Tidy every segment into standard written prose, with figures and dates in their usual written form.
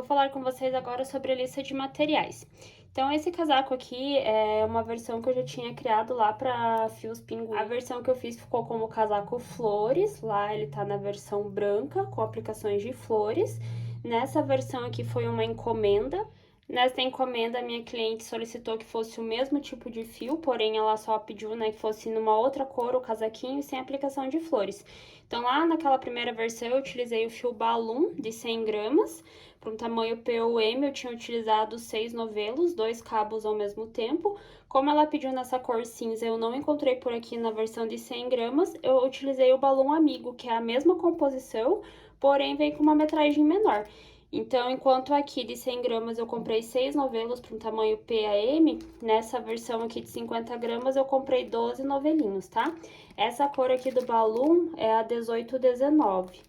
Vou falar com vocês agora sobre a lista de materiais. Então, esse casaco aqui é uma versão que eu já tinha criado lá para Fios Pinguim. A versão que eu fiz ficou como casaco flores, lá ele tá na versão branca, com aplicações de flores. Nessa versão aqui foi uma encomenda. Nessa encomenda, a minha cliente solicitou que fosse o mesmo tipo de fio, porém ela só pediu, né, que fosse numa outra cor o casaquinho sem aplicação de flores. Então, lá naquela primeira versão, eu utilizei o fio Balloon de 100 gramas. Para um tamanho P ou M, eu tinha utilizado 6 novelos, 2 cabos ao mesmo tempo. Como ela pediu nessa cor cinza, eu não encontrei por aqui na versão de 100 gramas, eu utilizei o Balloon Amigo, que é a mesma composição, porém vem com uma metragem menor. Então, enquanto aqui de 100 gramas eu comprei 6 novelos para um tamanho P a M, nessa versão aqui de 50 gramas eu comprei 12 novelinhos, tá? Essa cor aqui do Balloon é a 1819.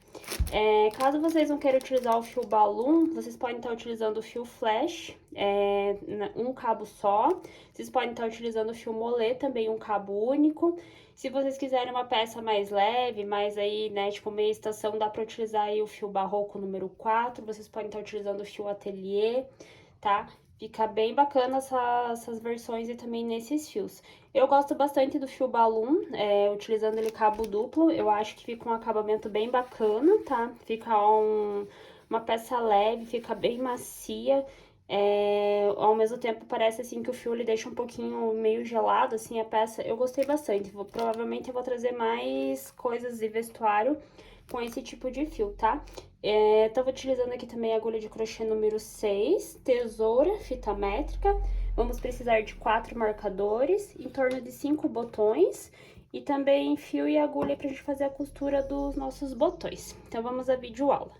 Caso vocês não queiram utilizar o fio Balloon, vocês podem estar utilizando o fio Flash, um cabo só. Vocês podem estar utilizando o fio Mollet, também um cabo único. Se vocês quiserem uma peça mais leve, mais aí, né, tipo meia estação, dá para utilizar aí o fio Barroco número 4. Vocês podem estar utilizando o fio Atelier, tá? Fica bem bacana essas versões e também nesses fios. Eu gosto bastante do fio Balloon, utilizando ele cabo duplo, eu acho que fica um acabamento bem bacana, tá? Fica uma peça leve, fica bem macia, ao mesmo tempo parece assim que o fio ele deixa um pouquinho meio gelado, assim, a peça. Eu gostei bastante, provavelmente eu vou trazer mais coisas de vestuário com esse tipo de fio, tá? Tava utilizando aqui também a agulha de crochê número 6, tesoura, fita métrica. Vamos precisar de 4 marcadores, em torno de 5 botões e também fio e agulha para a gente fazer a costura dos nossos botões. Então, vamos à videoaula.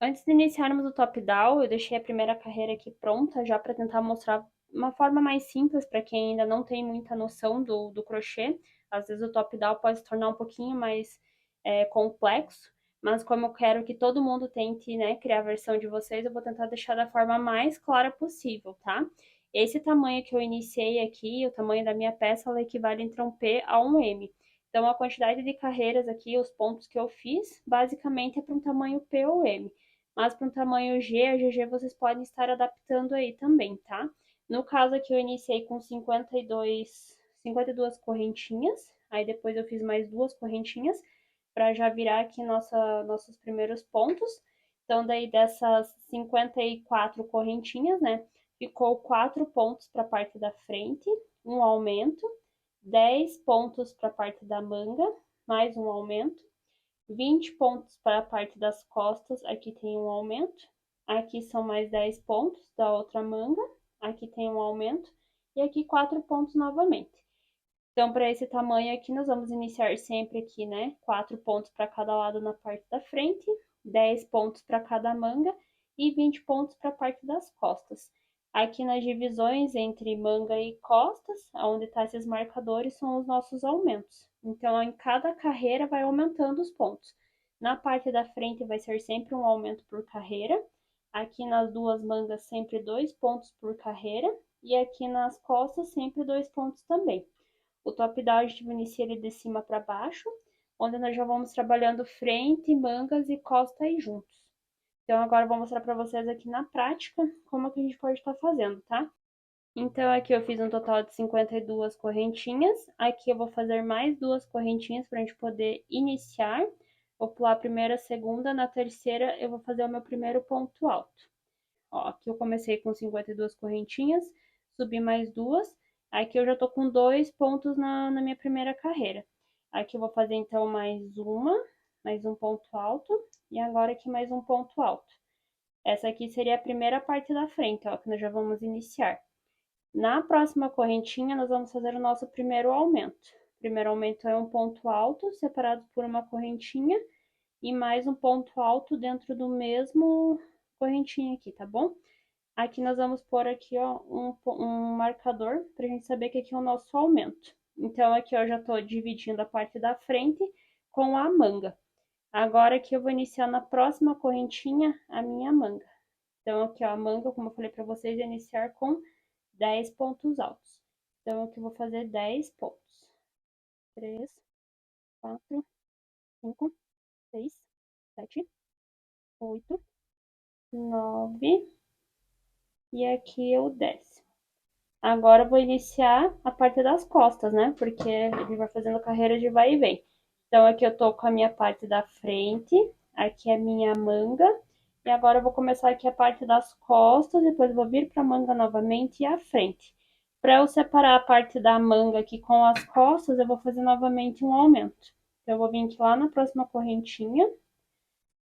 Antes de iniciarmos o top-down, eu deixei a primeira carreira aqui pronta já para tentar mostrar uma forma mais simples para quem ainda não tem muita noção do crochê. Às vezes o top-down pode se tornar um pouquinho mais complexo, mas como eu quero que todo mundo tente, né, criar a versão de vocês, eu vou tentar deixar da forma mais clara possível, tá? Esse tamanho que eu iniciei aqui, o tamanho da minha peça, ela equivale entre um P a um M. Então, a quantidade de carreiras aqui, os pontos que eu fiz, basicamente é para um tamanho P ou M. Mas para um tamanho G a GG vocês podem estar adaptando aí também, tá? No caso aqui eu iniciei com 52 correntinhas, aí depois eu fiz mais 2 correntinhas para já virar aqui nossos primeiros pontos. Então, daí dessas 54 correntinhas, né, ficou 4 pontos para a parte da frente, um aumento, 10 pontos para a parte da manga, mais um aumento, 20 pontos para a parte das costas, aqui tem um aumento, aqui são mais 10 pontos da outra manga, aqui tem um aumento, e aqui 4 pontos novamente. Então, para esse tamanho aqui, nós vamos iniciar sempre aqui, né, 4 pontos para cada lado na parte da frente, 10 pontos para cada manga e 20 pontos para a parte das costas. Aqui nas divisões entre manga e costas, onde tá esses marcadores, são os nossos aumentos. Então, em cada carreira vai aumentando os pontos. Na parte da frente vai ser sempre um aumento por carreira. Aqui nas duas mangas, sempre 2 pontos por carreira. E aqui nas costas, sempre 2 pontos também. O top-down a gente inicia ele de cima para baixo, onde nós já vamos trabalhando frente, mangas e costa aí juntos. Então, agora eu vou mostrar para vocês aqui na prática como que a gente pode estar fazendo, tá? Então, aqui eu fiz um total de 52 correntinhas. Aqui eu vou fazer mais 2 correntinhas para a gente poder iniciar. Vou pular a primeira, a segunda, na terceira eu vou fazer o meu primeiro ponto alto. Ó, aqui eu comecei com 52 correntinhas, subi mais 2. Aqui eu já tô com 2 pontos na minha primeira carreira. Aqui eu vou fazer então mais um ponto alto. E agora aqui mais um ponto alto. Essa aqui seria a primeira parte da frente, ó, que nós já vamos iniciar. Na próxima correntinha, nós vamos fazer o nosso primeiro aumento. O primeiro aumento é um ponto alto, separado por uma correntinha, e mais um ponto alto dentro do mesmo correntinha aqui, tá bom? Aqui nós vamos pôr aqui, ó, um marcador pra gente saber que aqui é o nosso aumento. Então, aqui eu já tô dividindo a parte da frente com a manga. Agora aqui eu vou iniciar na próxima correntinha a minha manga. Então, aqui, ó, a manga, como eu falei pra vocês, é iniciar com 10 pontos altos. Então, aqui eu vou fazer 10 pontos. 3, 4, 5, 6, 7, 8, 9 e aqui o 10. Agora eu vou iniciar a parte das costas, né? Porque a gente vai fazendo carreira de vai e vem. Então, aqui eu tô com a minha parte da frente, aqui é a minha manga. E agora eu vou começar aqui a parte das costas, depois eu vou vir pra manga novamente e a frente. Para eu separar a parte da manga aqui com as costas, eu vou fazer novamente um aumento. Então, eu vou vir aqui lá na próxima correntinha.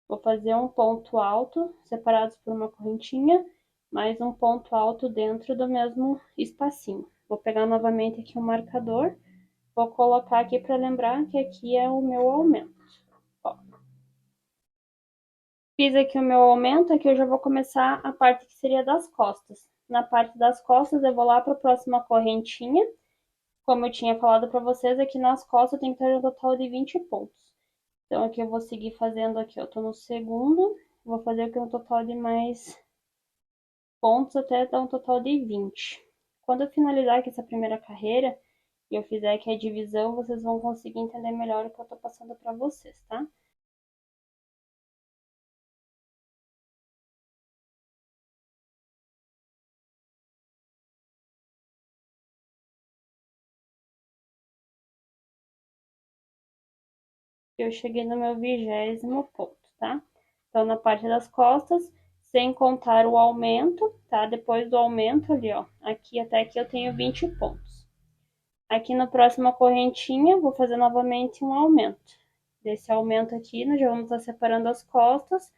Vou fazer um ponto alto, separados por uma correntinha, mais um ponto alto dentro do mesmo espacinho. Vou pegar novamente aqui o marcador, vou colocar aqui para lembrar que aqui é o meu aumento. Ó. Fiz aqui o meu aumento, aqui eu já vou começar a parte que seria das costas. Na parte das costas, eu vou lá para a próxima correntinha. Como eu tinha falado para vocês, aqui nas costas tem que ter um total de 20 pontos. Então, aqui eu vou seguir fazendo aqui, eu tô no segundo, vou fazer aqui um total de mais pontos até dar um total de 20. Quando eu finalizar aqui essa primeira carreira e eu fizer aqui a divisão, vocês vão conseguir entender melhor o que eu tô passando para vocês, tá? Eu cheguei no meu 20º ponto, tá? Então, na parte das costas, sem contar o aumento, tá? Depois do aumento ali, ó, aqui até aqui eu tenho 20 pontos. Aqui na próxima correntinha, vou fazer novamente um aumento. Desse aumento aqui, nós já vamos estar separando as costas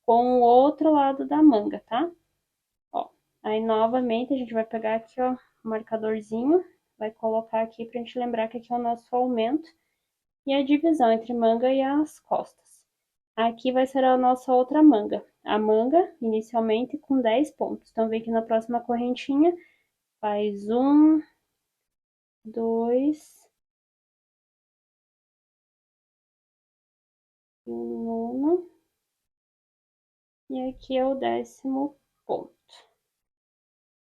com o outro lado da manga, tá? Ó, aí novamente a gente vai pegar aqui, ó, o marcadorzinho, vai colocar aqui pra gente lembrar que aqui é o nosso aumento e a divisão entre manga e as costas. Aqui vai ser a nossa outra manga. A manga, inicialmente, com 10 pontos. Então, vem aqui na próxima correntinha, faz um, dois, nono, e aqui é o 10º ponto.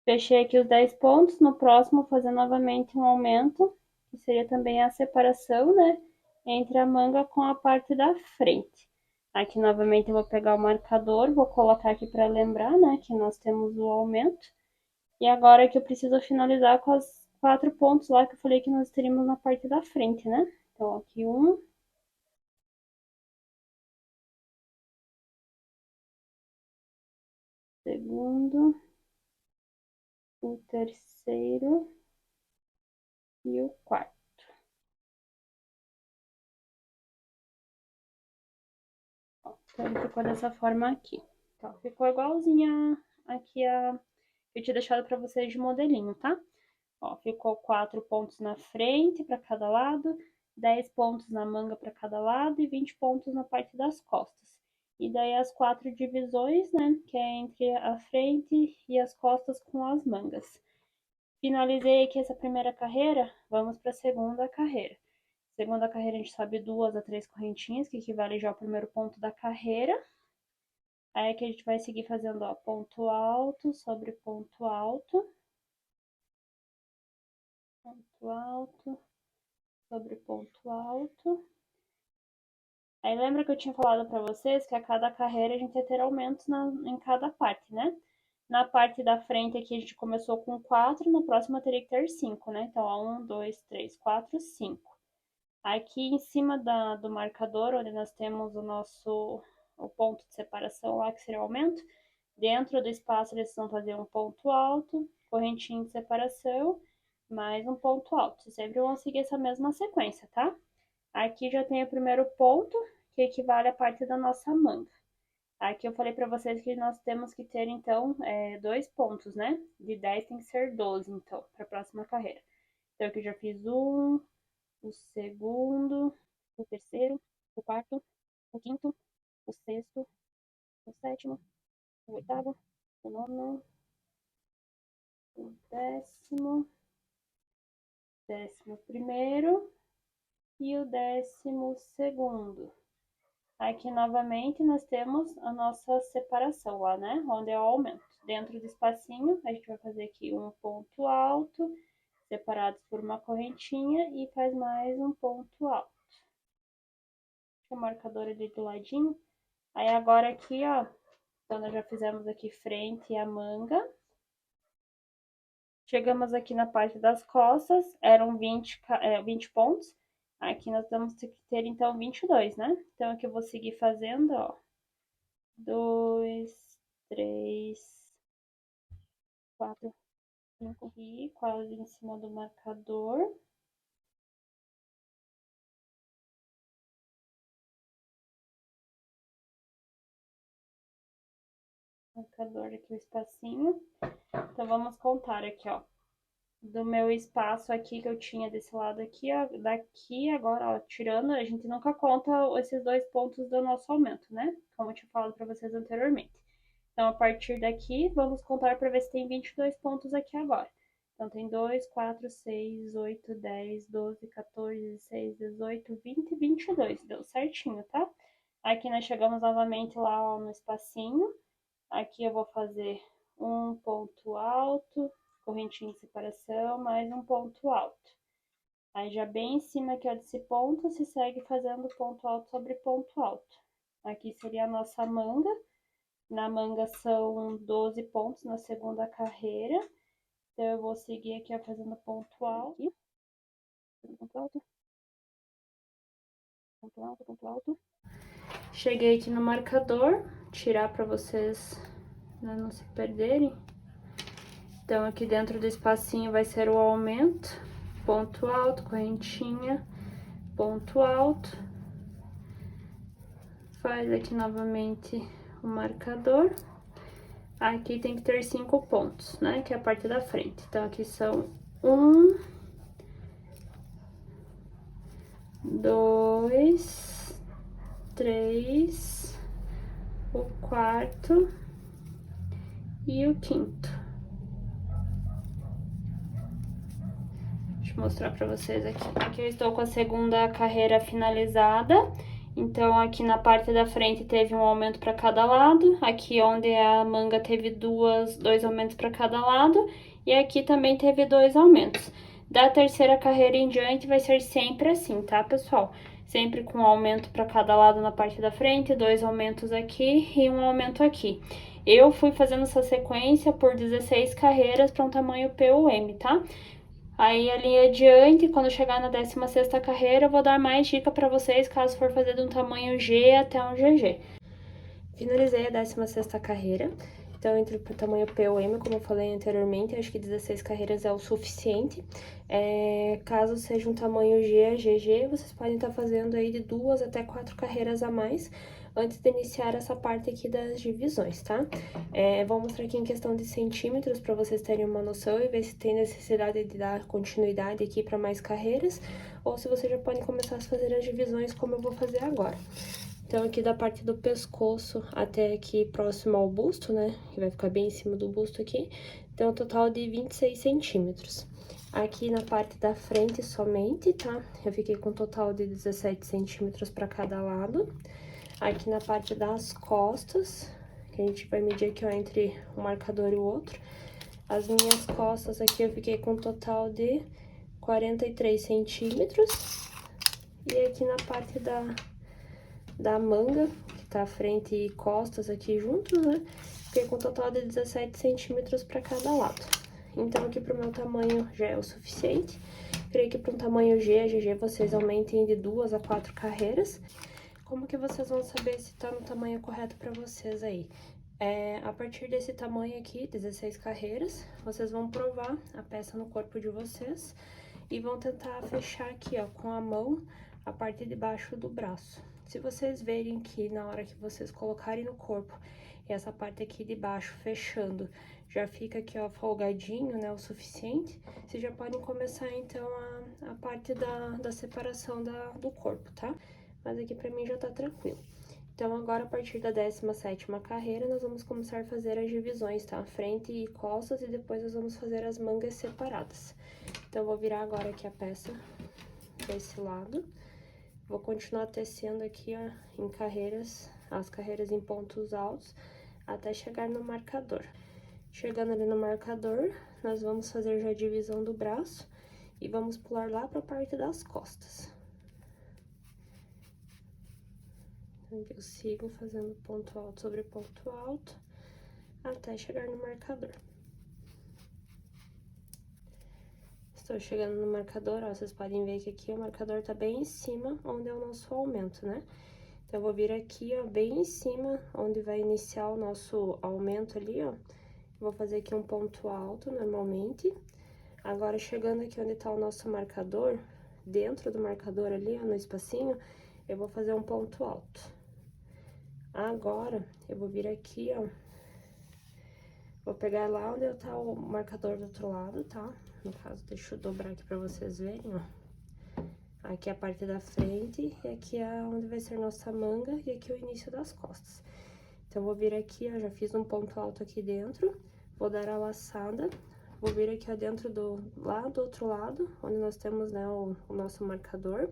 Fechei aqui os 10 pontos, no próximo vou fazer novamente um aumento, que seria também a separação, né, entre a manga com a parte da frente. Aqui novamente eu vou pegar o marcador, vou colocar aqui para lembrar, né, que nós temos o aumento. E agora que eu preciso finalizar com os 4 pontos lá que eu falei que nós teríamos na parte da frente, né? Então, aqui um, segundo, o terceiro e o quarto. Então, ele ficou dessa forma aqui. Então, ficou igualzinha aqui a que eu tinha deixado para vocês de modelinho, tá? Ó, ficou 4 pontos na frente para cada lado, 10 pontos na manga para cada lado e 20 pontos na parte das costas. E daí as 4 divisões, né, que é entre a frente e as costas com as mangas. Finalizei aqui essa primeira carreira, vamos para a segunda carreira. Segunda carreira a gente sobe 2 a 3 correntinhas, que equivale já ao primeiro ponto da carreira. Aí aqui a gente vai seguir fazendo, ó, ponto alto sobre ponto alto, ponto alto sobre ponto alto. Aí lembra que eu tinha falado para vocês que a cada carreira a gente ia ter aumentos em cada parte, né? Na parte da frente aqui a gente começou com 4, na próxima teria que ter 5, né? Então, ó, 1, 2, 3, 4, 5. Aqui em cima do marcador, onde nós temos o ponto de separação lá, que seria o aumento, dentro do espaço eles vão fazer um ponto alto, correntinha de separação, mais um ponto alto. Vocês sempre vão seguir essa mesma sequência, tá? Aqui já tem o primeiro ponto, que equivale à parte da nossa manga. Aqui eu falei para vocês que nós temos que ter, então, 2 pontos, né? De 10 tem que ser 12, então, para a próxima carreira. Então, aqui eu já fiz um, o segundo, o terceiro, o quarto, o quinto, o sexto, o sétimo, o oitavo, o nono, o décimo primeiro e o 12º. Aqui novamente nós temos a nossa separação lá, né? Onde é o aumento. Dentro do espacinho, a gente vai fazer aqui um ponto alto, separados por uma correntinha e faz mais um ponto alto. Deixa o marcador ali do ladinho. Aí agora aqui, ó, Então, nós já fizemos aqui frente e a manga. Chegamos aqui na parte das costas, eram 20 pontos. Aqui nós vamos ter que ter, então, 22, né? Então, aqui eu vou seguir fazendo, ó. 2, 3, 4, 5 aqui, quase em cima do marcador. Marcador aqui, o espacinho. Então, vamos contar aqui, ó. Do meu espaço aqui que eu tinha desse lado aqui, ó, daqui agora, ó, tirando, a gente nunca conta esses 2 pontos do nosso aumento, né? Como eu tinha falado para vocês anteriormente. Então, a partir daqui, vamos contar para ver se tem 22 pontos aqui agora. Então, tem 2, 4, 6, 8, 10, 12, 14, 16, 18, 20 e 22. Deu certinho, tá? Aqui nós chegamos novamente lá, ó, no espacinho. Aqui eu vou fazer um ponto alto, correntinha de separação, mais um ponto alto. Aí já bem em cima aqui, ó, desse ponto, se segue fazendo ponto alto sobre ponto alto. Aqui seria a nossa manga. Na manga são 12 pontos na segunda carreira. Então, eu vou seguir aqui, ó, fazendo ponto alto. Ponto alto. Ponto alto, ponto alto. Cheguei aqui no marcador, tirar pra vocês, né, não se perderem. Então, aqui dentro do espacinho vai ser o aumento, ponto alto, correntinha, ponto alto. Faz aqui novamente o marcador. Aqui tem que ter 5 pontos, né, que é a parte da frente. Então, aqui são 1, 2, 3, o quarto e o quinto. Deixa eu mostrar pra vocês aqui. Aqui eu estou com a segunda carreira finalizada. Então, aqui na parte da frente teve um aumento para cada lado. Aqui onde a manga teve dois aumentos para cada lado. E aqui também teve 2 aumentos. Da terceira carreira em diante vai ser sempre assim, tá, pessoal? Sempre com um aumento para cada lado na parte da frente, 2 aumentos aqui e um aumento aqui. Eu fui fazendo essa sequência por 16 carreiras para um tamanho P ou M, tá? Aí, ali adiante, quando chegar na 16ª carreira, eu vou dar mais dica pra vocês, caso for fazer de um tamanho G até um GG. Finalizei a 16ª carreira, então entre o tamanho P ou M, como eu falei anteriormente, acho que 16 carreiras é o suficiente. Caso seja um tamanho G a GG, vocês podem estar fazendo aí de 2 até 4 carreiras a mais, antes de iniciar essa parte aqui das divisões, tá? Vou mostrar aqui em questão de centímetros para vocês terem uma noção e ver se tem necessidade de dar continuidade aqui para mais carreiras, ou se vocês já podem começar a fazer as divisões como eu vou fazer agora. Então, aqui da parte do pescoço até aqui próximo ao busto, né? Que vai ficar bem em cima do busto aqui. Então, um total de 26 centímetros. Aqui na parte da frente somente, tá? Eu fiquei com um total de 17 centímetros para cada lado. Aqui na parte das costas, que a gente vai medir aqui, ó, entre um marcador e o outro. As minhas costas aqui eu fiquei com um total de 43 centímetros. E aqui na parte da manga, que tá frente e costas aqui juntos, né? Fiquei com um total de 17 centímetros para cada lado. Então, aqui pro meu tamanho já é o suficiente. Creio que para um tamanho G a GG vocês aumentem de 2 a 4 carreiras. Como que vocês vão saber se tá no tamanho correto para vocês aí? A partir desse tamanho aqui, 16 carreiras, vocês vão provar a peça no corpo de vocês e vão tentar fechar aqui, ó, com a mão, a parte de baixo do braço. Se vocês verem que na hora que vocês colocarem no corpo, e essa parte aqui de baixo fechando, já fica aqui, ó, folgadinho, né, o suficiente, vocês já podem começar, então, a parte da separação do corpo, tá? Mas aqui pra mim já tá tranquilo. Então, agora, a partir da 17ª carreira, nós vamos começar a fazer as divisões, tá? Frente e costas, e depois nós vamos fazer as mangas separadas. Então, eu vou virar agora aqui a peça desse lado. Vou continuar tecendo aqui, ó, em carreiras, as carreiras em pontos altos, até chegar no marcador. Chegando ali no marcador, nós vamos fazer já a divisão do braço e vamos pular lá pra parte das costas. Então, aqui eu sigo fazendo ponto alto sobre ponto alto, até chegar no marcador. Estou chegando no marcador, ó, vocês podem ver que aqui o marcador tá bem em cima, onde é o nosso aumento, né? Então, eu vou vir aqui, ó, bem em cima, onde vai iniciar o nosso aumento ali, ó. Vou fazer aqui um ponto alto, normalmente. Agora, chegando aqui onde tá o nosso marcador, dentro do marcador ali, ó, no espacinho, eu vou fazer um ponto alto. Agora, eu vou vir aqui, ó, vou pegar lá onde tá o marcador do outro lado, tá? No caso, deixa eu dobrar aqui pra vocês verem, ó. Aqui é a parte da frente, e aqui é onde vai ser nossa manga, e aqui é o início das costas. Então, eu vou vir aqui, ó, já fiz um ponto alto aqui dentro, vou dar a laçada, vou vir aqui, ó, dentro lá do outro lado, onde nós temos, né, o nosso marcador.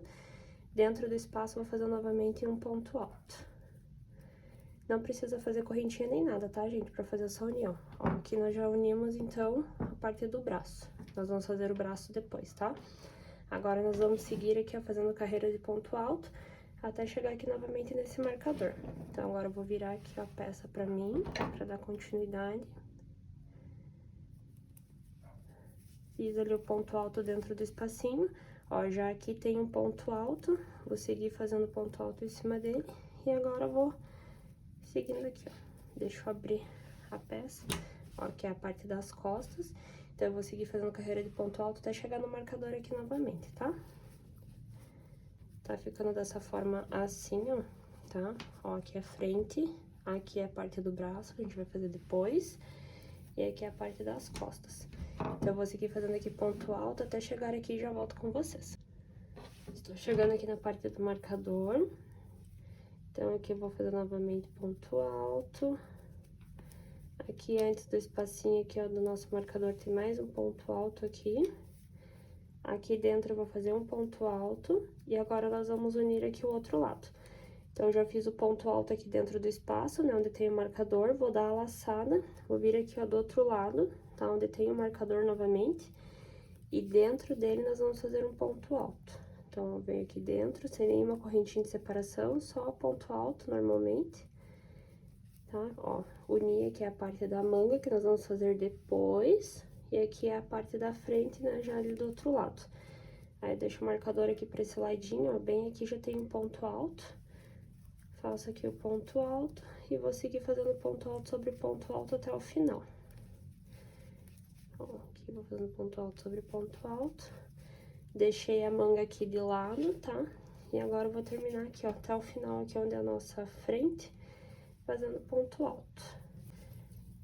Dentro do espaço, vou fazer novamente um ponto alto. Não precisa fazer correntinha nem nada, tá, gente? Pra fazer essa união. Ó, aqui nós já unimos, então, a parte do braço. Nós vamos fazer o braço depois, tá? Agora, nós vamos seguir aqui, ó, fazendo carreira de ponto alto, até chegar aqui novamente nesse marcador. Então, agora eu vou virar aqui, ó, a peça pra mim, pra dar continuidade. Fiz ali o ponto alto dentro do espacinho. Ó, já aqui tem um ponto alto, vou seguir fazendo ponto alto em cima dele. E agora eu vou seguindo aqui, ó. Deixa eu abrir a peça, ó, que é a parte das costas. Então, eu vou seguir fazendo carreira de ponto alto até chegar no marcador aqui novamente, tá? Tá ficando dessa forma assim, ó, tá? Ó, aqui é a frente, aqui é a parte do braço, que a gente vai fazer depois. E aqui é a parte das costas. Então, eu vou seguir fazendo aqui ponto alto até chegar aqui e já volto com vocês. Estou chegando aqui na parte do marcador. Então, aqui eu vou fazer novamente ponto alto. Aqui, antes do espacinho aqui, ó, do nosso marcador, tem mais um ponto alto aqui. Aqui dentro eu vou fazer um ponto alto. E agora, nós vamos unir aqui o outro lado. Então, eu já fiz o ponto alto aqui dentro do espaço, né, onde tem o marcador. Vou dar a laçada, vou vir aqui, ó, do outro lado, tá? Onde tem o marcador novamente. E dentro dele, nós vamos fazer um ponto alto. Então, eu venho aqui dentro, sem nenhuma correntinha de separação, só ponto alto normalmente, tá? Ó, unir aqui a parte da manga, que nós vamos fazer depois, e aqui é a parte da frente, né, já ali do outro lado. Aí, deixo o marcador aqui pra esse ladinho, ó, bem aqui já tem um ponto alto. Faço aqui o ponto alto, e vou seguir fazendo ponto alto sobre ponto alto até o final. Ó, aqui vou fazendo ponto alto sobre ponto alto. Deixei a manga aqui de lado, tá? E agora eu vou terminar aqui, ó, até o final, aqui onde é a nossa frente, fazendo ponto alto.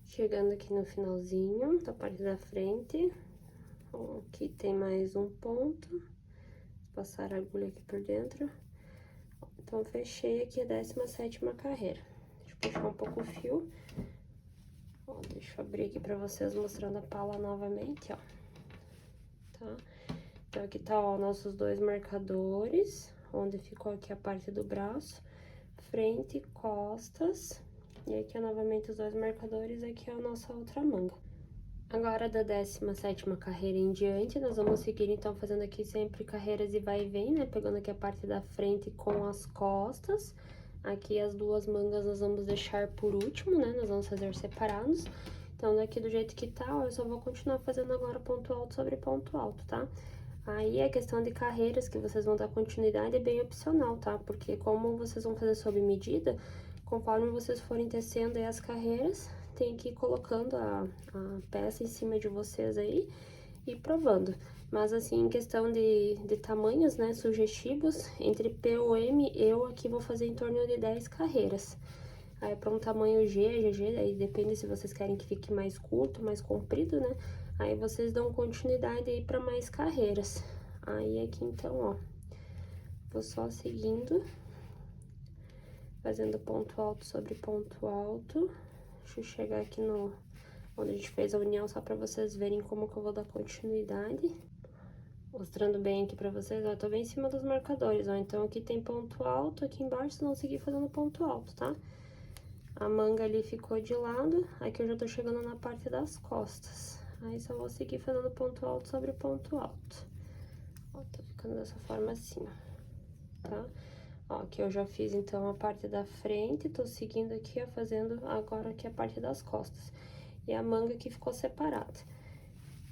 Chegando aqui no finalzinho da parte da frente, ó, aqui tem mais um ponto, passar a agulha aqui por dentro. Então, fechei aqui a 17ª carreira. Deixa eu puxar um pouco o fio. Ó, deixa eu abrir aqui pra vocês, mostrando a pala novamente, ó. Tá? Então, aqui tá, ó, nossos dois marcadores, onde ficou aqui a parte do braço, frente, costas, e aqui, ó, novamente os dois marcadores, aqui é a nossa outra manga. Agora, da 17ª carreira em diante, nós vamos seguir, então, fazendo aqui sempre carreiras e vai e vem, né? Pegando aqui a parte da frente com as costas. Aqui, as duas mangas nós vamos deixar por último, né? Nós vamos fazer separados. Então, daqui do jeito que tá, ó, eu só vou continuar fazendo agora ponto alto sobre ponto alto, tá? Aí, a questão de carreiras que vocês vão dar continuidade é bem opcional, tá? Porque como vocês vão fazer sob medida, conforme vocês forem tecendo aí as carreiras, tem que ir colocando a peça em cima de vocês aí e provando. Mas, assim, em questão de tamanhos, né, sugestivos, entre P ou M, eu aqui vou fazer em torno de 10 carreiras. Aí, para um tamanho G, GG, aí depende se vocês querem que fique mais curto, mais comprido, né? Aí, vocês dão continuidade aí para mais carreiras. Aí, aqui, então, ó, vou só seguindo, fazendo ponto alto sobre ponto alto. Deixa eu chegar aqui no onde a gente fez a união, só pra vocês verem como que eu vou dar continuidade. Mostrando bem aqui pra vocês, ó, eu tô bem em cima dos marcadores, ó. Então, aqui tem ponto alto, aqui embaixo, vocês vão seguir fazendo ponto alto, tá? A manga ali ficou de lado, aqui eu já tô chegando na parte das costas. Aí, só vou seguir fazendo ponto alto sobre ponto alto. Ó, tá ficando dessa forma assim, ó, tá? Ó, aqui eu já fiz, então, a parte da frente, tô seguindo aqui, ó, fazendo agora aqui a parte das costas. E a manga que ficou separada.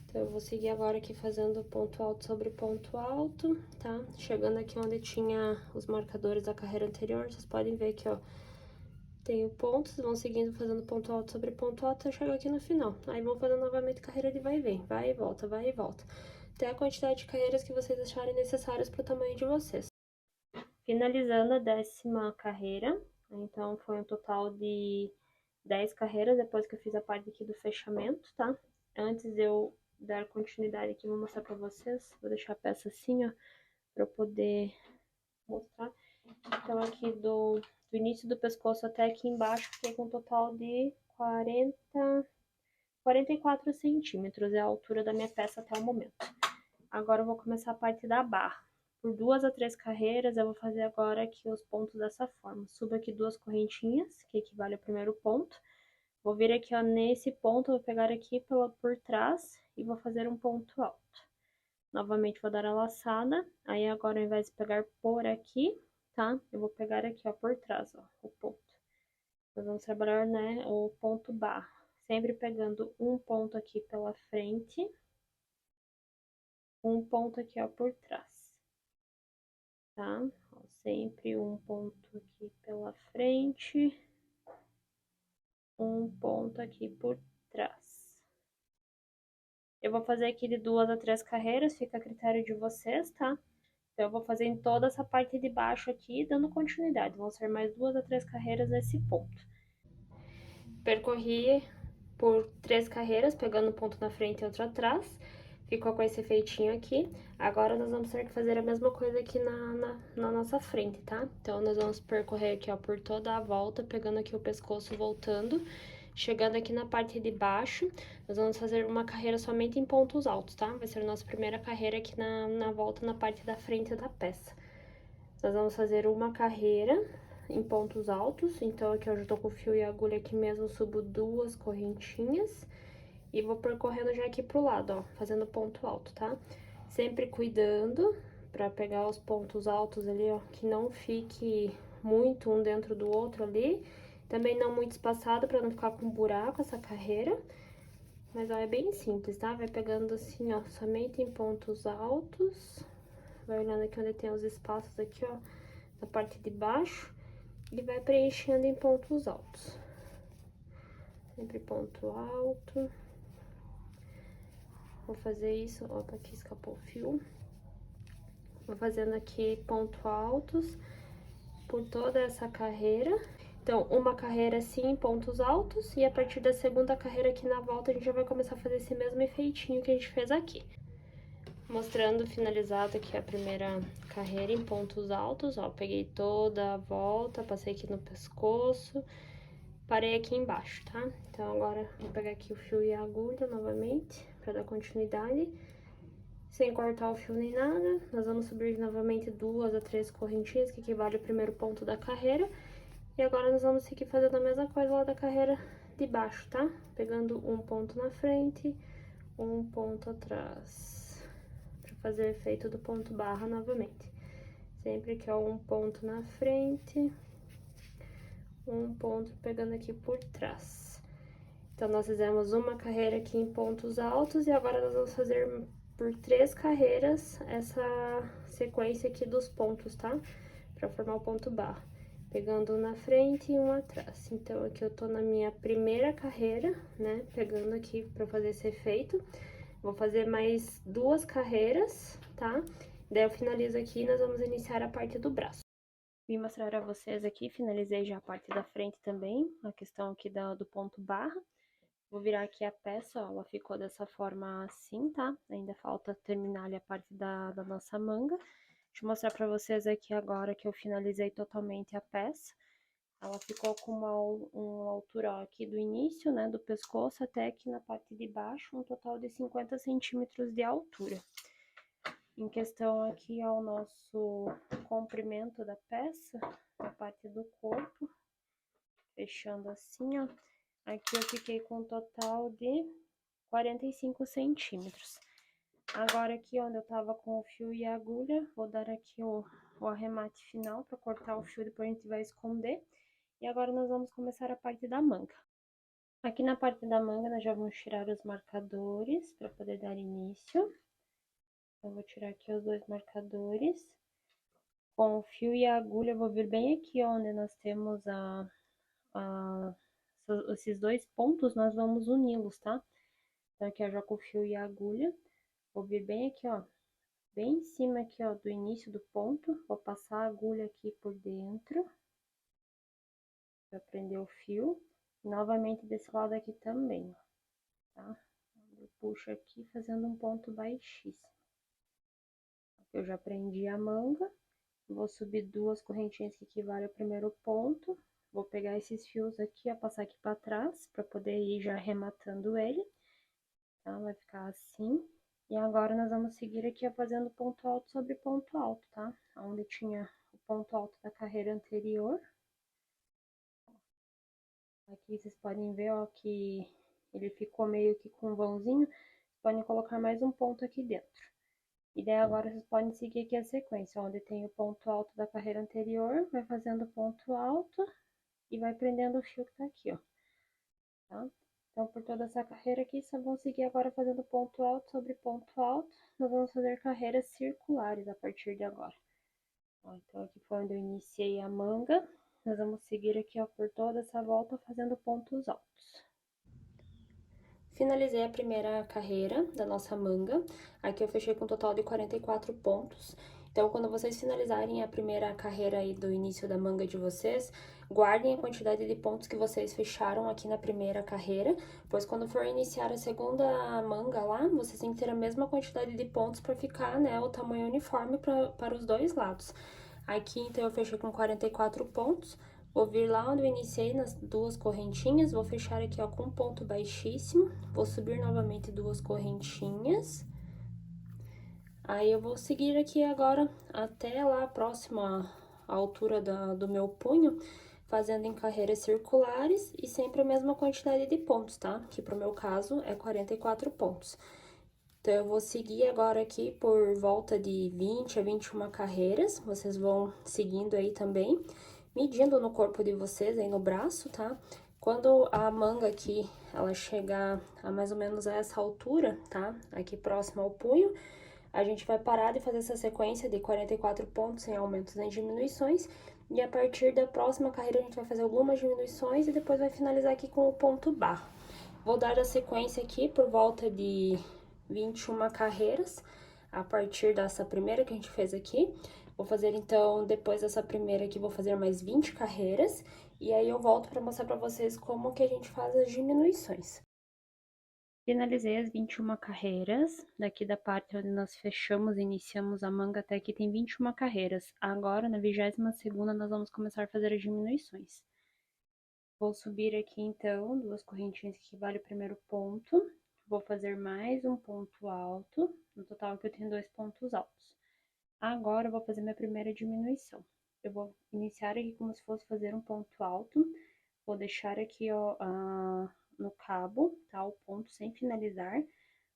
Então, eu vou seguir agora aqui fazendo ponto alto sobre ponto alto, tá? Chegando aqui onde tinha os marcadores da carreira anterior, vocês podem ver que, ó, tenho pontos, vão seguindo fazendo ponto alto sobre ponto alto até chegar aqui no final. Aí, vão fazendo novamente carreira de vai e vem, vai e volta, vai e volta. Até a quantidade de carreiras que vocês acharem necessárias pro tamanho de vocês. Finalizando a 10ª carreira, então foi um total de 10 carreiras depois que eu fiz a parte aqui do fechamento, tá? Antes de eu dar continuidade aqui, vou mostrar pra vocês, vou deixar a peça assim, ó, pra eu poder mostrar. Então, aqui do início do pescoço até aqui embaixo, fiquei com um total de 44 centímetros, é a altura da minha peça até o momento. Agora eu vou começar a parte da barra. Por 2 a 3 carreiras, eu vou fazer agora aqui os pontos dessa forma. Subo aqui 2 correntinhas, que equivale ao primeiro ponto. Vou vir aqui, ó, nesse ponto, vou pegar aqui por trás e vou fazer um ponto alto. Novamente, vou dar a laçada. Aí, agora, ao invés de pegar por aqui, tá? Eu vou pegar aqui, ó, por trás, ó, o ponto. Nós vamos trabalhar, né, o ponto barra. Sempre pegando um ponto aqui pela frente, um ponto aqui, ó, por trás. Tá? Ó, sempre um ponto aqui pela frente, um ponto aqui por trás. Eu vou fazer aqui de 2 a 3 carreiras, fica a critério de vocês, tá? Então, eu vou fazer em toda essa parte de baixo aqui, dando continuidade. Vão ser mais 2 a 3 carreiras nesse ponto. Percorri por 3 carreiras, pegando um ponto na frente e outro atrás. Ficou com esse efeitinho aqui. Agora, nós vamos ter que fazer a mesma coisa aqui na nossa frente, tá? Então, nós vamos percorrer aqui, ó, por toda a volta, pegando aqui o pescoço, voltando. Chegando aqui na parte de baixo, nós vamos fazer uma carreira somente em pontos altos, tá? Vai ser a nossa primeira carreira aqui na volta, na parte da frente da peça. Nós vamos fazer uma carreira em pontos altos. Então, aqui eu já tô com o fio e a agulha aqui mesmo, subo 2 correntinhas. E vou percorrendo já aqui pro lado, ó, fazendo ponto alto, tá? Sempre cuidando pra pegar os pontos altos ali, ó, que não fique muito um dentro do outro ali. Também não muito espaçado pra não ficar com buraco essa carreira. Mas, ó, é bem simples, tá? Vai pegando assim, ó, somente em pontos altos. Vai olhando aqui onde tem os espaços aqui, ó, na parte de baixo. E vai preenchendo em pontos altos. Sempre ponto alto. Vou fazer isso, ó, aqui escapou o fio. Vou fazendo aqui pontos altos por toda essa carreira. Então, uma carreira assim, pontos altos, e a partir da segunda carreira aqui na volta, a gente já vai começar a fazer esse mesmo efeitinho que a gente fez aqui. Mostrando finalizado aqui a primeira carreira em pontos altos, ó, peguei toda a volta, passei aqui no pescoço, parei aqui embaixo, tá? Então, agora, vou pegar aqui o fio e a agulha novamente, pra dar continuidade. Sem cortar o fio nem nada, nós vamos subir novamente 2 a 3 correntinhas, que equivale ao primeiro ponto da carreira. E agora, nós vamos seguir fazendo a mesma coisa lá da carreira de baixo, tá? Pegando um ponto na frente, um ponto atrás, pra fazer o efeito do ponto barra novamente. Sempre que é um ponto na frente, um ponto pegando aqui por trás. Então, nós fizemos uma carreira aqui em pontos altos e agora nós vamos fazer por 3 carreiras essa sequência aqui dos pontos, tá? Pra formar o ponto barra. Pegando um na frente e um atrás. Então, aqui eu tô na minha primeira carreira, né? Pegando aqui pra fazer esse efeito. Vou fazer mais 2 carreiras, tá? Daí eu finalizo aqui e nós vamos iniciar a parte do braço. Vim mostrar a vocês aqui, finalizei já a parte da frente também, a questão aqui do ponto barra. Vou virar aqui a peça, ó, ela ficou dessa forma assim, tá? Ainda falta terminar ali a parte da nossa manga. Deixa eu mostrar pra vocês aqui agora que eu finalizei totalmente a peça. Ela ficou com uma altura, ó, aqui do início, né, do pescoço até aqui na parte de baixo, um total de 50 centímetros de altura. Em questão aqui ao nosso comprimento da peça, a parte do corpo, fechando assim, ó. Aqui eu fiquei com um total de 45 centímetros. Agora aqui onde eu tava com o fio e a agulha, vou dar aqui o arremate final para cortar o fio, depois a gente vai esconder. E agora nós vamos começar a parte da manga. Aqui na parte da manga nós já vamos tirar os marcadores para poder dar início. Eu vou tirar aqui os dois marcadores. Com o fio e a agulha eu vou vir bem aqui onde nós temos esses dois pontos, nós vamos uni-los, tá? Então aqui eu já com o fio e a agulha, vou vir bem aqui, ó, bem em cima aqui, ó, do início do ponto, vou passar a agulha aqui por dentro, pra prender o fio, e novamente desse lado aqui também, tá? Eu puxo aqui fazendo um ponto baixíssimo. Aqui eu já prendi a manga, vou subir duas correntinhas que equivalem ao primeiro ponto, vou pegar esses fios aqui, ó, passar aqui pra trás, pra poder ir já arrematando ele, tá? Vai ficar assim. E agora nós vamos seguir aqui, ó, fazendo ponto alto sobre ponto alto, tá? Onde tinha o ponto alto da carreira anterior. Aqui vocês podem ver, ó, que ele ficou meio que com um vãozinho. Vocês podem colocar mais um ponto aqui dentro. E daí agora vocês podem seguir aqui a sequência, onde tem o ponto alto da carreira anterior, vai fazendo ponto alto e vai prendendo o fio que tá aqui, ó. Tá? Então, por toda essa carreira aqui, só vão seguir agora fazendo ponto alto sobre ponto alto. Nós vamos fazer carreiras circulares a partir de agora. Ó, então, aqui foi onde eu iniciei a manga. Nós vamos seguir aqui, ó, por toda essa volta fazendo pontos altos. Finalizei a primeira carreira da nossa manga. Aqui eu fechei com um total de 44 pontos. Então, quando vocês finalizarem a primeira carreira aí do início da manga de vocês, guardem a quantidade de pontos que vocês fecharam aqui na primeira carreira, pois quando for iniciar a segunda manga lá, vocês têm que ter a mesma quantidade de pontos para ficar, né, o tamanho uniforme para os dois lados. Aqui, então, eu fechei com 44 pontos. Vou vir lá onde eu iniciei nas duas correntinhas, vou fechar aqui, ó, com um ponto baixíssimo, vou subir novamente duas correntinhas. Aí, eu vou seguir aqui agora até lá próximo à altura do meu punho, fazendo em carreiras circulares e sempre a mesma quantidade de pontos, tá? Que pro meu caso é 44 pontos. Então, eu vou seguir agora aqui por volta de 20 a 21 carreiras, vocês vão seguindo aí também, medindo no corpo de vocês, aí no braço, tá? Quando a manga aqui, ela chegar a mais ou menos a essa altura, tá? Aqui próximo ao punho, a gente vai parar de fazer essa sequência de 44 pontos sem aumentos nem diminuições, e a partir da próxima carreira a gente vai fazer algumas diminuições e depois vai finalizar aqui com o ponto barra. Vou dar a sequência aqui por volta de 21 carreiras, a partir dessa primeira que a gente fez aqui. Vou fazer, então, depois dessa primeira aqui, vou fazer mais 20 carreiras, e aí eu volto para mostrar para vocês como que a gente faz as diminuições. Finalizei as 21 carreiras, daqui da parte onde nós fechamos e iniciamos a manga até aqui tem 21 carreiras. Agora, na 22ª, nós vamos começar a fazer as diminuições. Vou subir aqui, então, duas correntinhas que equivale ao primeiro ponto. Vou fazer mais um ponto alto, no total aqui eu tenho dois pontos altos. Agora, eu vou fazer minha primeira diminuição. Eu vou iniciar aqui como se fosse fazer um ponto alto. Vou deixar aqui, ó, no cabo, tá? O ponto sem finalizar.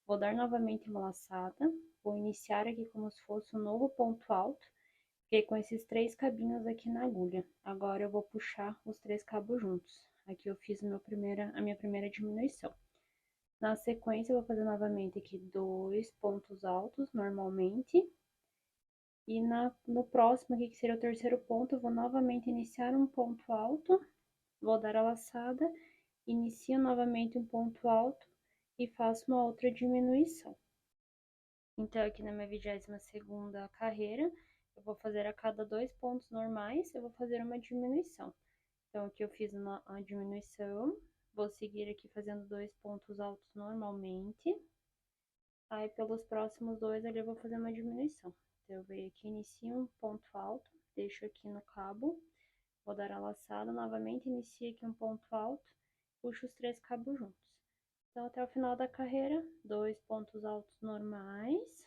Vou dar novamente uma laçada. Vou iniciar aqui como se fosse um novo ponto alto. Fiquei com esses três cabinhos aqui na agulha. Agora eu vou puxar os três cabos juntos. Aqui eu fiz a minha primeira diminuição. Na sequência, eu vou fazer novamente aqui dois pontos altos, normalmente. E no próximo aqui, que seria o terceiro ponto, eu vou novamente iniciar um ponto alto. Vou dar a laçada, inicio novamente um ponto alto e faço uma outra diminuição. Então, aqui na minha 22ª carreira, eu vou fazer a cada dois pontos normais, eu vou fazer uma diminuição. Então, aqui eu fiz uma diminuição, vou seguir aqui fazendo dois pontos altos normalmente. Aí, pelos próximos dois ali, eu vou fazer uma diminuição. Então, eu venho aqui, inicio um ponto alto, deixo aqui no cabo, vou dar a laçada, novamente inicio aqui um ponto alto, puxo os três cabos juntos. Então, até o final da carreira, dois pontos altos normais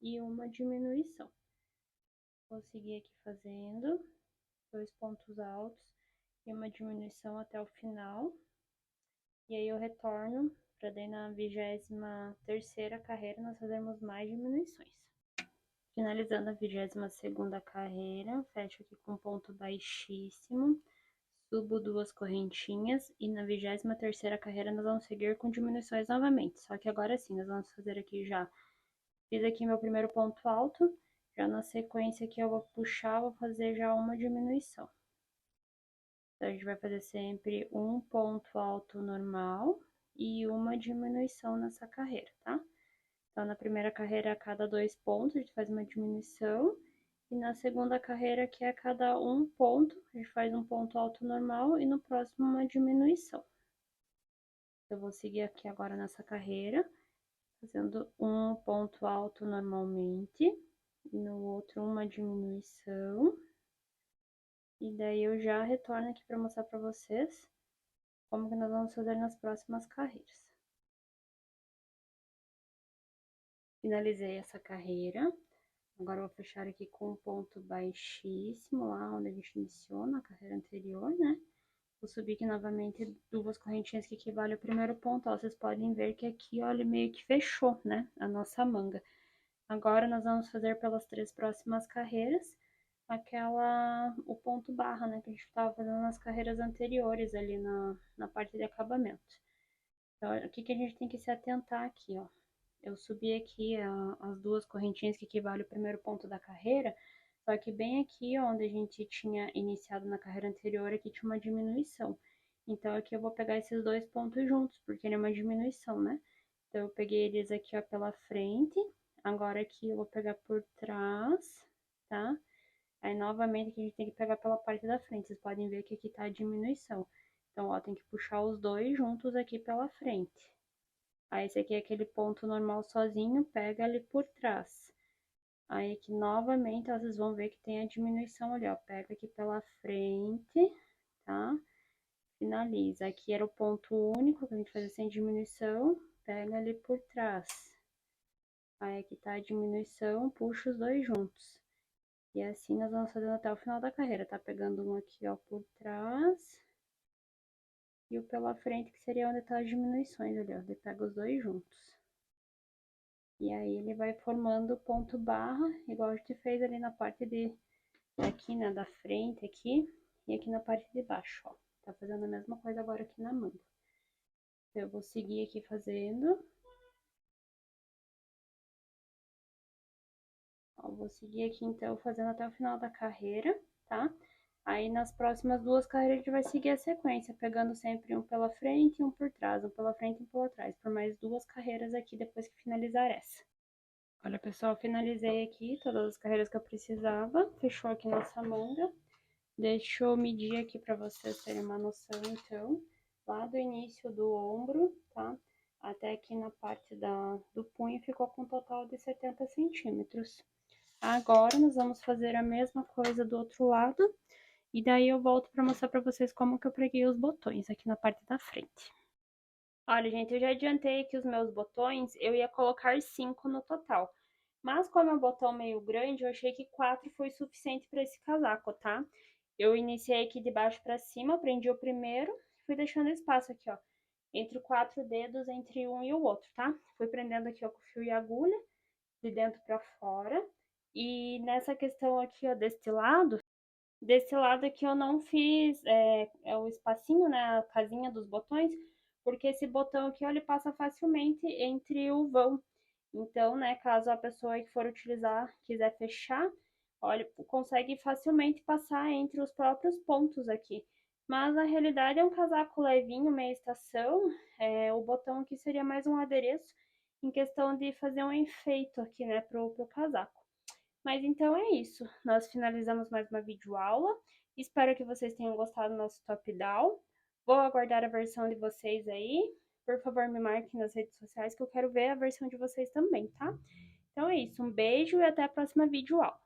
e uma diminuição. Vou seguir aqui fazendo dois pontos altos e uma diminuição até o final. E aí, eu retorno para daí na 23ª carreira nós fazermos mais diminuições. Finalizando a 22ª carreira, fecho aqui com ponto baixíssimo, subo 2 correntinhas e na 23ª carreira nós vamos seguir com diminuições novamente. Só que agora sim, nós vamos fazer aqui já, fiz aqui meu primeiro ponto alto, já na sequência aqui eu vou puxar, vou fazer já uma diminuição. Então, a gente vai fazer sempre um ponto alto normal e uma diminuição nessa carreira, tá? Então, na primeira carreira, a cada 2 pontos, a gente faz uma diminuição. E na segunda carreira, que é a cada 1 ponto, a gente faz um ponto alto normal e no próximo uma diminuição. Eu vou seguir aqui agora nessa carreira, fazendo um ponto alto normalmente, e no outro uma diminuição. E daí eu já retorno aqui para mostrar para vocês como que nós vamos fazer nas próximas carreiras. Finalizei essa carreira. Agora eu vou fechar aqui com um ponto baixíssimo, lá onde a gente iniciou na carreira anterior, né? Vou subir aqui novamente 2 correntinhas que equivale ao primeiro ponto, ó. Vocês podem ver que aqui, ó, ele meio que fechou, né? A nossa manga. Agora, nós vamos fazer pelas 3 próximas carreiras, o ponto barra, né? Que a gente estava fazendo nas carreiras anteriores, ali na parte de acabamento. Então, o que a gente tem que se atentar aqui, ó. Eu subi aqui as 2 correntinhas que equivalem ao primeiro ponto da carreira, só que bem aqui, onde a gente tinha iniciado na carreira anterior, aqui tinha uma diminuição. Então, aqui eu vou pegar esses 2 pontos juntos, porque ele é uma diminuição, né? Então, eu peguei eles aqui, ó, pela frente. Agora, aqui eu vou pegar por trás, tá? Aí, novamente, aqui a gente tem que pegar pela parte da frente. Vocês podem ver que aqui tá a diminuição. Então, ó, tem que puxar os 2 juntos aqui pela frente. Aí, esse aqui é aquele ponto normal sozinho, pega ali por trás. Aí, aqui novamente, ó, vocês vão ver que tem a diminuição ali, ó. Pega aqui pela frente, tá? Finaliza. Aqui era o ponto único, que a gente fazia sem diminuição. Pega ali por trás. Aí, aqui tá a diminuição, puxa os 2 juntos. E assim nós vamos fazendo até o final da carreira, tá? Pegando um aqui, ó, por trás. E o pela frente, que seria onde tá as diminuições ali, ó. Ele pega os 2 juntos. E aí, ele vai formando ponto barra, igual a gente fez ali na parte aqui, né, da frente aqui, e aqui na parte de baixo, ó. Tá fazendo a mesma coisa agora aqui na manga. Então, eu vou seguir aqui fazendo. Ó, vou seguir aqui, então, fazendo até o final da carreira, tá? Aí, nas próximas 2 carreiras, a gente vai seguir a sequência, pegando sempre um pela frente e um por trás, um pela frente e um pela trás, por mais 2 carreiras aqui depois que finalizar essa. Olha, pessoal, finalizei aqui todas as carreiras que eu precisava. Fechou aqui nossa manga. Deixa eu medir aqui pra vocês terem uma noção, então. Lá do início do ombro, tá? Até aqui na parte do punho, ficou com um total de 70 centímetros. Agora, nós vamos fazer a mesma coisa do outro lado. E daí, eu volto pra mostrar pra vocês como que eu preguei os botões aqui na parte da frente. Olha, gente, eu já adiantei aqui os meus botões, eu ia colocar 5 no total. Mas como é um botão meio grande, eu achei que 4 foi suficiente para esse casaco, tá? Eu iniciei aqui de baixo para cima, prendi o primeiro, fui deixando espaço aqui, ó, entre 4 dedos, entre um e o outro, tá? Fui prendendo aqui, ó, com fio e agulha, de dentro para fora. E nessa questão aqui, ó, desse lado aqui eu não fiz o espacinho, né, a casinha dos botões, porque esse botão aqui, ó, ele passa facilmente entre o vão. Então, né, caso a pessoa que for utilizar quiser fechar, olha, consegue facilmente passar entre os próprios pontos aqui. Mas na realidade é um casaco levinho, meia estação, o botão aqui seria mais um adereço em questão de fazer um enfeito aqui, né, pro casaco. Mas então é isso, nós finalizamos mais uma videoaula, espero que vocês tenham gostado do nosso top down, vou aguardar a versão de vocês aí, por favor me marquem nas redes sociais que eu quero ver a versão de vocês também, tá? Então é isso, um beijo e até a próxima videoaula.